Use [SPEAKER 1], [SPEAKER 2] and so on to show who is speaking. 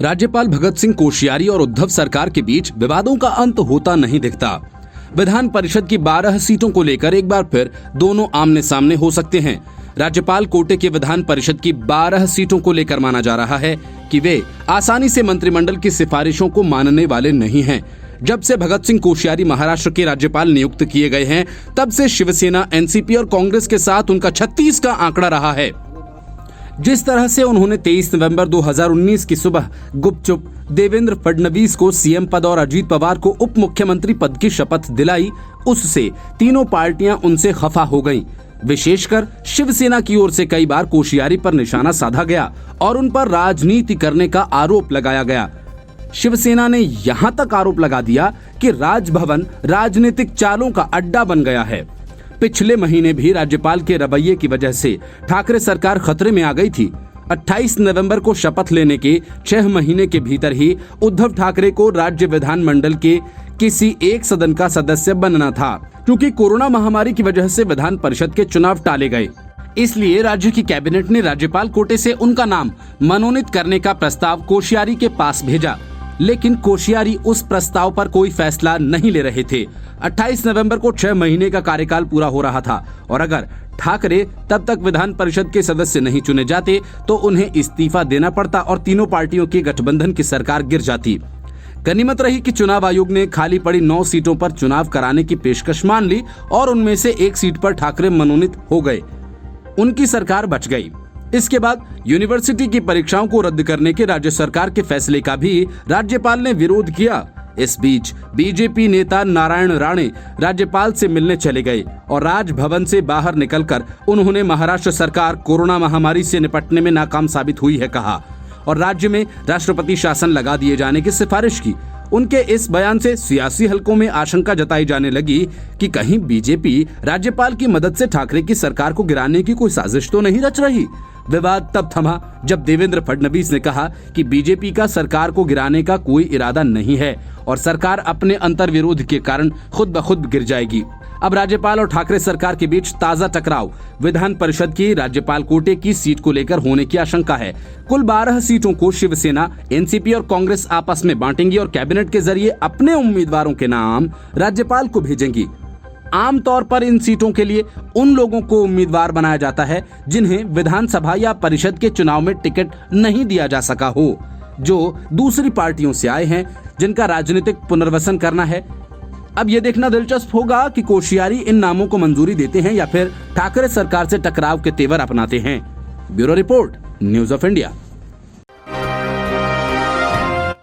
[SPEAKER 1] राज्यपाल भगत सिंह कोश्यारी और उद्धव सरकार के बीच विवादों का अंत होता नहीं दिखता। विधान परिषद की 12 सीटों को लेकर एक बार फिर दोनों आमने सामने हो सकते हैं। राज्यपाल कोटे के विधान परिषद की 12 सीटों को लेकर माना जा रहा है कि वे आसानी से मंत्रिमंडल की सिफारिशों को मानने वाले नहीं हैं। जब से भगत सिंह कोश्यारी महाराष्ट्र के राज्यपाल नियुक्त किए गए हैं, तब से शिवसेना, एनसीपी और कांग्रेस के साथ उनका 36 का आंकड़ा रहा है। जिस तरह से उन्होंने 23 नवंबर 2019 की सुबह गुपचुप देवेंद्र फडणवीस को सीएम पद और अजीत पवार को उप मुख्यमंत्री पद की शपथ दिलाई, उससे तीनों पार्टियां उनसे खफा हो गईं। विशेषकर शिवसेना की ओर से कई बार कोश्यारी पर निशाना साधा गया और उन पर राजनीति करने का आरोप लगाया गया। शिवसेना ने यहां तक आरोप लगा दिया कि राजभवन राजनीतिक चालों का अड्डा बन गया है। पिछले महीने भी राज्यपाल के रवैये की वजह से ठाकरे सरकार खतरे में आ गई थी। 28 नवंबर को शपथ लेने के 6 महीने के भीतर ही उद्धव ठाकरे को राज्य विधानमंडल के किसी एक सदन का सदस्य बनना था। क्योंकि कोरोना महामारी की वजह से विधान परिषद के चुनाव टाले गए, इसलिए राज्य की कैबिनेट ने राज्यपाल कोटे से उनका नाम मनोनीत करने का प्रस्ताव कोश्यारी के पास भेजा। लेकिन कोश्यारी उस प्रस्ताव पर कोई फैसला नहीं ले रहे थे। 28 नवंबर को 6 महीने का कार्यकाल पूरा हो रहा था और अगर ठाकरे तब तक विधान परिषद के सदस्य नहीं चुने जाते तो उन्हें इस्तीफा देना पड़ता और तीनों पार्टियों के गठबंधन की सरकार गिर जाती। गनीमत रही कि चुनाव आयोग ने खाली पड़ी 9 सीटों पर चुनाव कराने की पेशकश मान ली और उनमें से एक सीट पर ठाकरे मनोनीत हो गए। उनकी सरकार बच गई। इसके बाद यूनिवर्सिटी की परीक्षाओं को रद्द करने के राज्य सरकार के फैसले का भी राज्यपाल ने विरोध किया। इस बीच बीजेपी नेता नारायण राणे राज्यपाल से मिलने चले गए और राजभवन से बाहर निकलकर उन्होंने महाराष्ट्र सरकार कोरोना महामारी से निपटने में नाकाम साबित हुई है कहा और राज्य में राष्ट्रपति शासन लगा दिए जाने की सिफारिश की। उनके इस बयान से सियासी हलकों में आशंका जताई जाने लगी कि कहीं बीजेपी राज्यपाल की मदद से ठाकरे की सरकार को गिराने की कोई साजिश तो नहीं रच रही। विवाद तब थमा जब देवेंद्र फडणवीस ने कहा कि बीजेपी का सरकार को गिराने का कोई इरादा नहीं है और सरकार अपने अंतर्विरोध के कारण खुद ब खुद गिर जाएगी। अब राज्यपाल और ठाकरे सरकार के बीच ताजा टकराव विधान परिषद की राज्यपाल कोटे की सीट को लेकर होने की आशंका है। कुल 12 सीटों को शिवसेना, एनसीपी और कांग्रेस आपस में बांटेंगी और कैबिनेट के जरिए अपने उम्मीदवारों के नाम राज्यपाल को भेजेंगी। आमतौर पर इन सीटों के लिए उन लोगों को उम्मीदवार बनाया जाता है जिन्हें विधानसभा या परिषद के चुनाव में टिकट नहीं दिया जा सका हो, जो दूसरी पार्टियों से आए हैं, जिनका राजनीतिक पुनर्वसन करना है। अब ये देखना दिलचस्प होगा कि कोश्यारी इन नामों को मंजूरी देते हैं या फिर ठाकरे सरकार से टकराव के तेवर अपनाते हैं। Bureau report, news of India.